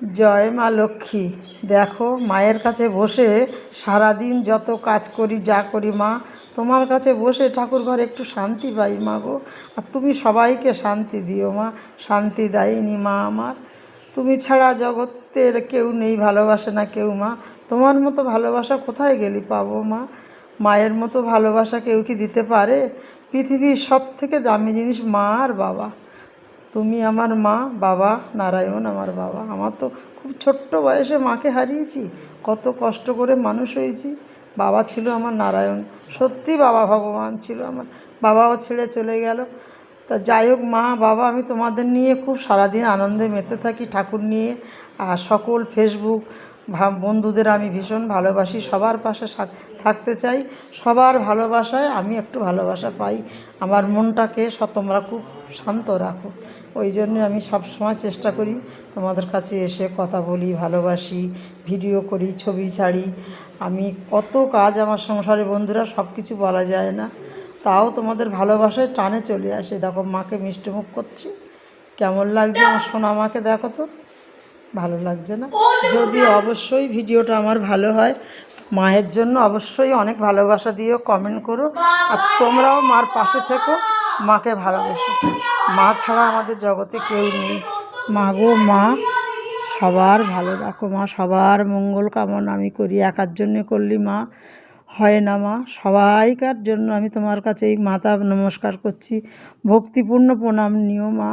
জয় মা লক্ষ্মী। দেখো, মায়ের কাছে বসে সারাদিন যত কাজ করি যা করি মা, তোমার কাছে বসে ঠাকুর ঘরে একটু শান্তি পাই মা গো। আর তুমি সবাইকে শান্তি দিও মা, শান্তি দায়িনী মা আমার। তুমি ছাড়া জগতের কেউ নেই, ভালোবাসে না কেউ মা। তোমার মতো ভালোবাসা কোথায় গেলি পাবো মা? মায়ের মতো ভালোবাসা কেউ কি দিতে পারে? পৃথিবীর সব থেকে দামি জিনিস মা আর বাবা। তুমি আমার মা, বাবা নারায়ণ আমার বাবা। আমার তো খুব ছোট্ট বয়সে মাকে হারিয়েছি, কত কষ্ট করে মানুষ হয়েছি। বাবা ছিল আমার নারায়ণ, সত্যি বাবা ভগবান ছিল আমার। বাবাও ছেড়ে চলে গেল। তা যাই হোক মা, বাবা, আমি তোমাদের নিয়ে খুব সারাদিন আনন্দে মেতে থাকি ঠাকুর নিয়ে। আর সকল ফেসবুক বন্ধুদের আমি ভীষণ ভালোবাসি, সবার পাশে থাকতে চাই। সবার ভালোবাসায় আমি একটু ভালোবাসা পাই। আমার মনটাকে তোমরা খুব শান্ত রাখো। ওই জন্য আমি সব সময় চেষ্টা করি তোমাদের কাছে এসে কথা বলি, ভালোবাসি, ভিডিও করি, ছবি ছাড়ি। আমি কত কাজ আমার সংসারে বন্ধুরা, সব কিছু বলা যায় না। তাও তোমাদের ভালোবাসায় টানে চলে আসে। দেখো মাকে মিষ্টিমুখ করছি, কেমন লাগছে আমার সোনা মাকে, দেখো তো ভালো লাগছে না? যদি অবশ্যই ভিডিওটা আমার ভালো হয়, মায়ের জন্য অবশ্যই অনেক ভালোবাসা দিও, কমেন্ট করো। আর তোমরাও মার পাশে থেকো, মাকে ভালোবেসো। মা ছাড়া আমাদের জগতে কেউ নেই। মা গো মা, সবার ভালো রাখো মা, সবার মঙ্গল কামনা আমি করি। একার জন্যে করলি মা হয় না মা, সবাইকার জন্য আমি তোমার কাছে এই মাথা নমস্কার করছি। ভক্তিপূর্ণ প্রণাম নিও মা।